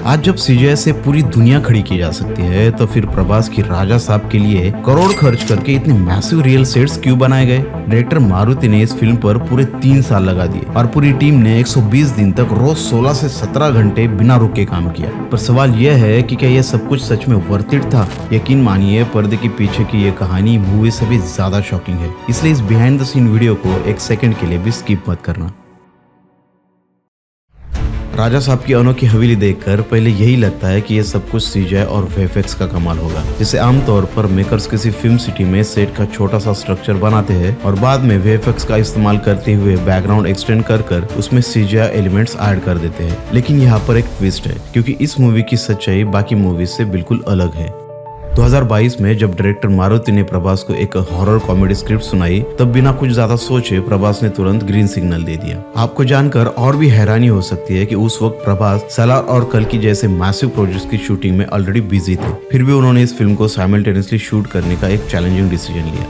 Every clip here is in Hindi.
आज जब सीजीआई से पूरी दुनिया खड़ी की जा सकती है तो फिर प्रभास की राजा साहब के लिए करोड़ खर्च करके इतने मैसिव रियल सेट्स क्यों बनाए गए। डायरेक्टर मारुति ने इस फिल्म पर पूरे 3 साल लगा दिए और पूरी टीम ने 120 दिन तक रोज 16 से 17 घंटे बिना रुके काम किया। पर सवाल यह है कि क्या यह सब कुछ सच में वर्थ इट था। यकीन मानिए, पर्दे के पीछे की ये कहानी मूवी से भी ज्यादा शॉकिंग है, इसलिए इस बिहाइंड द सीन वीडियो को एक सेकंड के लिए भी स्किप मत करना। राजा साहब की अनोखी हवेली देखकर पहले यही लगता है कि ये सब कुछ सीजीआई और वीएफएक्स का कमाल होगा। जैसे आमतौर पर मेकर्स किसी फिल्म सिटी में सेट का छोटा सा स्ट्रक्चर बनाते हैं और बाद में वीएफएक्स का इस्तेमाल करते हुए बैकग्राउंड एक्सटेंड कर उसमें सीजीआई एलिमेंट्स ऐड कर देते हैं। लेकिन यहाँ पर एक ट्विस्ट है, क्योंकि इस मूवी की सच्चाई बाकी मूवी से बिल्कुल अलग है। 2022 में जब डायरेक्टर मारुति ने प्रभास को एक हॉरर कॉमेडी स्क्रिप्ट सुनाई, तब बिना कुछ ज्यादा सोचे प्रभास ने तुरंत ग्रीन सिग्नल दे दिया। आपको जानकर और भी हैरानी हो सकती है कि उस वक्त प्रभास सालार और कल्कि जैसे मैसिव प्रोजेक्ट्स की शूटिंग में ऑलरेडी बिजी थे, फिर भी उन्होंने इस फिल्म को साइमल्टेनियसली शूट करने का एक चैलेंजिंग डिसीजन लिया।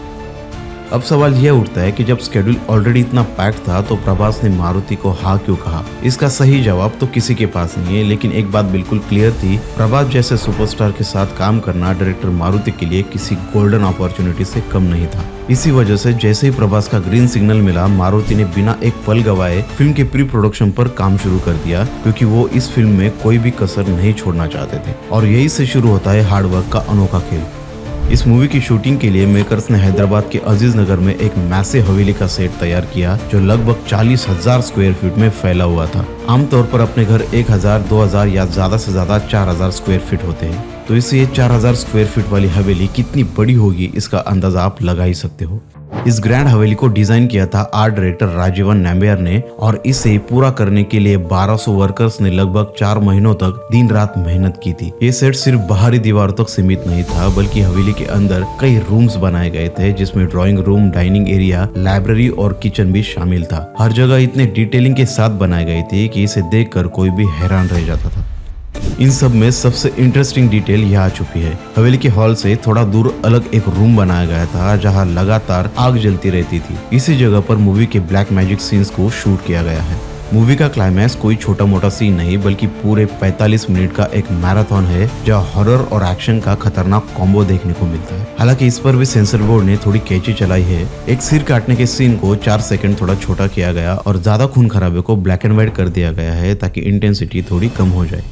अब सवाल यह उठता है कि जब स्केड्यूल ऑलरेडी इतना पैक्ड था तो प्रभास ने मारुति को हाँ क्यों कहा। इसका सही जवाब तो किसी के पास नहीं है, लेकिन एक बात बिल्कुल क्लियर थी, प्रभास जैसे सुपरस्टार के साथ काम करना डायरेक्टर मारुति के लिए किसी गोल्डन अपॉर्चुनिटी से कम नहीं था। इसी वजह से जैसे ही प्रभास का ग्रीन सिग्नल मिला, मारुति ने बिना एक पल गवाए फिल्म के प्री प्रोडक्शन पर काम शुरू कर दिया, क्योंकि वो इस फिल्म में कोई भी कसर नहीं छोड़ना चाहते थे। और यही से शुरू होता है हार्डवर्क का अनोखा खेल। इस मूवी की शूटिंग के लिए मेकर्स ने हैदराबाद के अजीज नगर में एक मैसिव हवेली का सेट तैयार किया, जो लगभग 40,000 स्क्वायर फीट में फैला हुआ था। आमतौर पर अपने घर 1,000, 2,000 या ज्यादा से ज्यादा 4,000 स्क्वायर फीट होते हैं, तो इससे ये 4,000 स्क्वायर फीट वाली हवेली कितनी बड़ी होगी इसका अंदाजा आप लगा ही सकते हो। इस ग्रैंड हवेली को डिजाइन किया था आर्ट डायरेक्टर राजीवन नाम्बियार ने, और इसे पूरा करने के लिए 1200 वर्कर्स ने लगभग 4 महीनों तक दिन रात मेहनत की थी। ये सेट सिर्फ बाहरी दीवारों तक सीमित नहीं था, बल्कि हवेली के अंदर कई रूम्स बनाए गए थे, जिसमें drawing room, dining area, library और किचन भी शामिल था। हर जगह इतने डिटेलिंग के साथ बनाई गई थी कि इसे देखकर कोई भी हैरान रह जाता था। इन सब में सबसे इंटरेस्टिंग डिटेल यहाँ छुपी है। हवेली के हॉल से थोड़ा दूर अलग एक रूम बनाया गया था, जहाँ लगातार आग जलती रहती थी। इसी जगह पर मूवी के ब्लैक मैजिक सीन्स को शूट किया गया है। मूवी का क्लाइमैक्स कोई छोटा मोटा सीन नहीं, बल्कि पूरे 45 मिनट का एक मैराथन है, जहाँ हॉरर और एक्शन का खतरनाक कॉम्बो देखने को मिलता है। हालांकि इस पर भी सेंसर बोर्ड ने थोड़ी कैची चलाई है। एक सिर काटने के सीन को 4 सेकंड थोड़ा छोटा किया गया और ज्यादा खून खराबे को ब्लैक एंड व्हाइट कर दिया गया है, ताकि इंटेंसिटी थोड़ी कम हो जाए।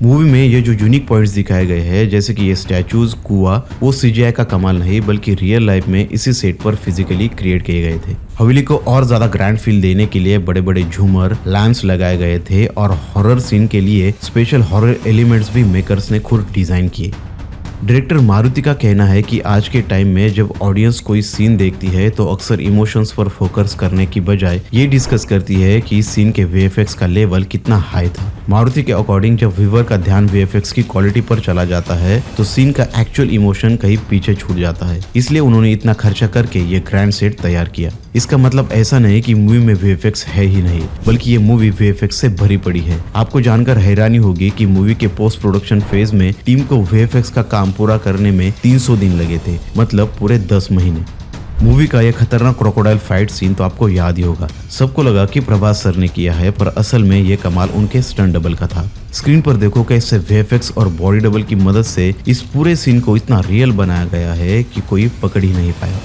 मूवी में ये जो यूनिक पॉइंट्स दिखाए गए हैं, जैसे कि ये स्टैचूज, कुआं, वो सीजीआई का कमाल नहीं, बल्कि रियल लाइफ में इसी सेट पर फिजिकली क्रिएट किए गए थे। हवेली को और ज्यादा ग्रैंड फील देने के लिए बड़े बड़े झूमर, लैंप्स लगाए गए थे, और हॉरर सीन के लिए स्पेशल हॉरर एलिमेंट्स भी मेकर्स ने खुद डिजाइन किए। डायरेक्टर मारुति का कहना है कि आज के टाइम में जब ऑडियंस कोई सीन देखती है तो अक्सर इमोशंस पर फोकस करने की बजाय ये डिस्कस करती है कि इस सीन के वीएफएक्स का लेवल कितना हाई था। मारुति के अकॉर्डिंग जब व्यूअर का ध्यान वीएफएक्स की क्वालिटी पर चला जाता है तो सीन का एक्चुअल इमोशन कहीं पीछे छूट जाता है, इसलिए उन्होंने इतना खर्चा करके ये ग्रैंड सेट तैयार किया। इसका मतलब ऐसा नहीं कि मूवी में वीएफएक्स है ही नहीं, बल्कि ये मूवी वीएफएक्स से भरी पड़ी है। आपको जानकर हैरानी होगी कि मूवी के पोस्ट प्रोडक्शन फेज में टीम को वीएफएक्स का काम पूरा करने में 300 दिन लगे थे, मतलब पूरे 10 महीने। मूवी का यह खतरनाक क्रोकोडाइल फाइट सीन तो आपको याद ही होगा। सबको लगा कि प्रभास सर ने किया है, पर असल में ये कमाल उनके स्टंट डबल का था। स्क्रीन पर देखो कैसे वीएफएक्स और बॉडी डबल की मदद से इस पूरे सीन को इतना रियल बनाया गया है कि कोई पकड़ ही नहीं पाया।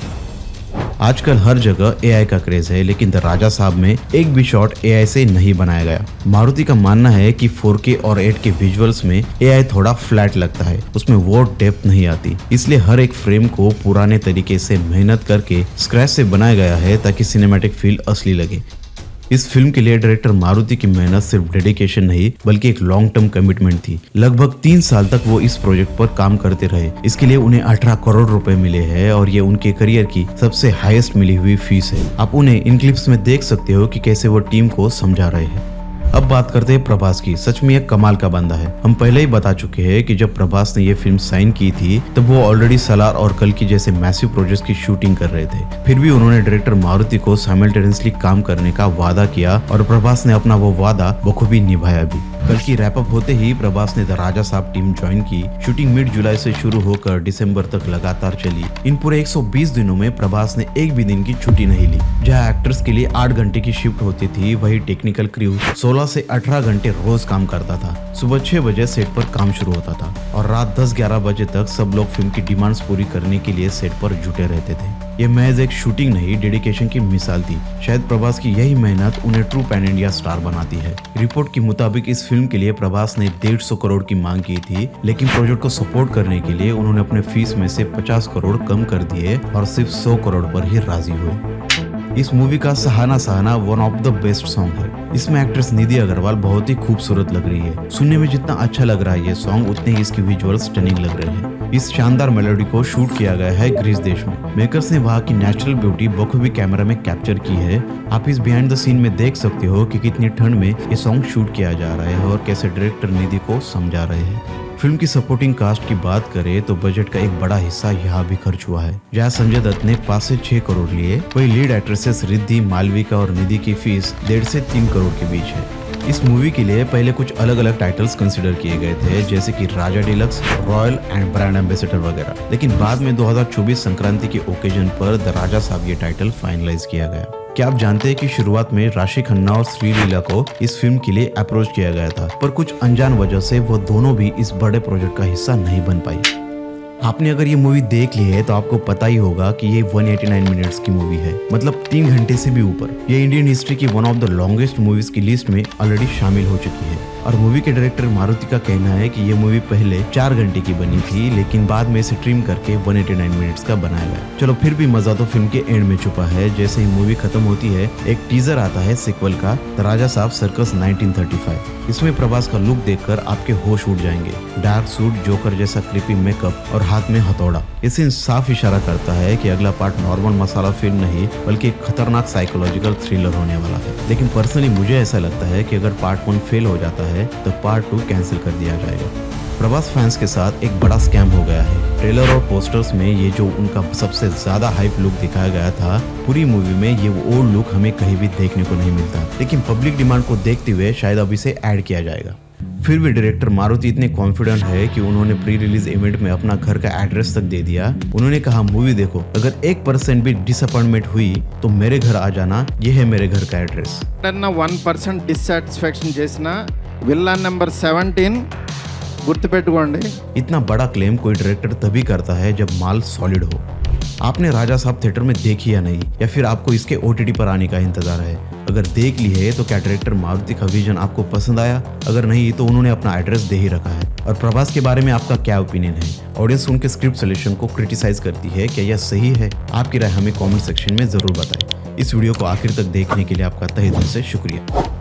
आजकल हर जगह एआई का क्रेज है, लेकिन द राजा साहब में एक भी शॉट एआई से नहीं बनाया गया। मारुति का मानना है कि 4K और 8K विजुअल्स में एआई थोड़ा फ्लैट लगता है, उसमें वो डेप्थ नहीं आती। इसलिए हर एक फ्रेम को पुराने तरीके से मेहनत करके स्क्रैच से बनाया गया है, ताकि सिनेमैटिक फील असली लगे। इस फिल्म के लिए डायरेक्टर मारुति की मेहनत सिर्फ डेडिकेशन नहीं, बल्कि एक लॉन्ग टर्म कमिटमेंट थी। लगभग 3 साल तक वो इस प्रोजेक्ट पर काम करते रहे। इसके लिए उन्हें 18 करोड़ रुपए मिले हैं, और ये उनके करियर की सबसे हाईएस्ट मिली हुई फीस है। आप उन्हें इन क्लिप्स में देख सकते हो कि कैसे वो टीम को समझा रहे हैं। अब बात करते हैं प्रभास की। सच में एक कमाल का बंदा है। हम पहले ही बता चुके हैं कि जब प्रभास ने ये फिल्म साइन की थी तब वो ऑलरेडी सालार और कल्कि जैसे मैसिव प्रोजेक्ट्स की शूटिंग कर रहे थे। फिर भी उन्होंने डायरेक्टर मारुति को साइमल्टेनियसली काम करने का वादा किया, और प्रभास ने अपना वो वादा बखूबी निभाया भी। कल की रैप अप होते ही प्रभास ने द राजा साहब टीम ज्वाइन की। शूटिंग मिड जुलाई से शुरू होकर दिसंबर तक लगातार चली। इन पूरे 120 दिनों में प्रभास ने एक भी दिन की छुट्टी नहीं ली। जहां एक्टर्स के लिए 8 घंटे की शिफ्ट होती थी, वही टेक्निकल क्रू 16 से 18 घंटे रोज काम करता था। सुबह 6 बजे सेट पर काम शुरू होता था और रात 10-11 बजे तक सब लोग फिल्म की डिमांड्स पूरी करने के लिए सेट पर जुटे रहते थे। ये महज एक शूटिंग नहीं, डेडिकेशन की मिसाल थी। शायद प्रभास की यही मेहनत उन्हें ट्रू पैन इंडिया स्टार बनाती है। रिपोर्ट के मुताबिक इस फिल्म के लिए प्रभास ने 150 करोड़ की मांग की थी, लेकिन प्रोजेक्ट को सपोर्ट करने के लिए उन्होंने अपने फीस में से 50 करोड़ कम कर दिए और सिर्फ 100 करोड़ पर ही राजी हुए। इस मूवी का Sahana Sahana one of the best song है। इसमें एक्ट्रेस निधि अग्रवाल बहुत ही खूबसूरत लग रही है। सुनने में जितना अच्छा लग रहा है ये सॉन्ग, उतने ही इसके विजुअल स्टनिंग लग रहे हैं। इस शानदार मेलोडी को शूट किया गया है ग्रीस देश में। मेकर्स ने वहाँ की नेचुरल ब्यूटी बखूबी कैमरा में कैप्चर की है। आप इस बिहाइंड द सीन में देख सकते हो कि कितनी ठंड में ये सॉन्ग शूट किया जा रहा है और कैसे डायरेक्टर निधि को समझा रहे हैं। फिल्म की सपोर्टिंग कास्ट की बात करें तो बजट का एक बड़ा हिस्सा यहाँ भी खर्च हुआ है। जहाँ संजय दत्त ने 5 से 6 करोड़ लिए, वही लीड एक्ट्रेसेस रिद्धि, मालविका और निधि की फीस 1.5 से 3 करोड़ के बीच है। इस मूवी के लिए पहले कुछ अलग अलग टाइटल्स कंसिडर किए गए थे, जैसे कि Raja deluxe, royal and brand Ambassador वगैरह, लेकिन बाद में 2024 संक्रांति के ओकेजन पर द राजा साहब ये टाइटल फाइनलाइज किया गया। क्या आप जानते हैं कि शुरुआत में राशि खन्ना और श्रीलीला को इस फिल्म के लिए अप्रोच किया गया था, पर कुछ अनजान वजह से वो दोनों भी इस बड़े प्रोजेक्ट का हिस्सा नहीं बन पाई। आपने अगर ये मूवी देख ली है तो आपको पता ही होगा कि ये 189 मिनट्स की मूवी है, मतलब 3 घंटे से भी ऊपर। ये इंडियन हिस्ट्री की one of the longest movies की लिस्ट में ऑलरेडी शामिल हो चुकी है। और मूवी के डायरेक्टर मारुति का कहना है कि ये मूवी पहले 4 घंटे की बनी थी, लेकिन बाद में इसे ट्रिम करके 189 मिनट्स का बनाया गया। चलो फिर भी मजा तो फिल्म के एंड में छुपा है। जैसे ही मूवी खत्म होती है, एक टीजर आता है सीक्वल का, द राजा साहब सर्कस 1935। इसमें प्रभास का लुक देखकर आपके होश उड़ जाएंगे। डार्क सूट, जोकर जैसा क्रीपी मेकअप और हाथ में हथौड़ा। इस सीन साफ इशारा करता है कि अगला पार्ट नॉर्मल मसाला फिल्म नहीं, बल्कि एक खतरनाक साइकोलॉजिकल थ्रिलर होने वाला है। लेकिन पर्सनली मुझे ऐसा लगता है कि अगर पार्ट 1 फेल हो जाता है तो पार्ट 2 कैंसिल कर दिया जाएगा। प्रभास फैंस के साथ एक बड़ा स्कैम हो गया है। ट्रेलर और पोस्टर्स में ये जो उनका सबसे ज्यादा हाइप लुक दिखाया गया था, पूरी मूवी में ये वो ओल्ड लुक हमें कहीं भी देखने को नहीं मिलता। लेकिन पब्लिक डिमांड को देखते हुए शायद अब इसे ऐड किया जाएगा। फिर भी डायरेक्टर मारुति इतने कॉन्फिडेंट है कि उन्होंने प्री रिलीज इवेंट में अपना घर का एड्रेस तक दे दिया। उन्होंने कहा, मूवी देखो, अगर 1% भी डिसअपॉइंटमेंट हुई तो मेरे घर आ जाना, ये है मेरे घर का एड्रेस। 1% डिसैटिस्फैक्शन చేసిన విల్లా నెంబర్ 17 గుర్తుపెట్టుకోండి। इतना बड़ा क्लेम कोई डायरेक्टर तभी करता है जब माल सॉलिड हो। आपने राजा साहब थिएटर में देखी या नहीं, या फिर आपको इसके OTT पर आने का इंतजार है? अगर देख ली है तो क्या डायरेक्टर मारुति का विजन आपको पसंद आया? अगर नहीं तो उन्होंने अपना एड्रेस दे ही रखा है। और प्रभास के बारे में आपका क्या ओपिनियन है? ऑडियंस उनके स्क्रिप्ट सिलेक्शन को क्रिटिसाइज करती है, क्या यह सही है? आपकी राय हमें कमेंट सेक्शन में जरूर बताएं। इस वीडियो को आखिर तक देखने के लिए आपका तहे दिल से शुक्रिया।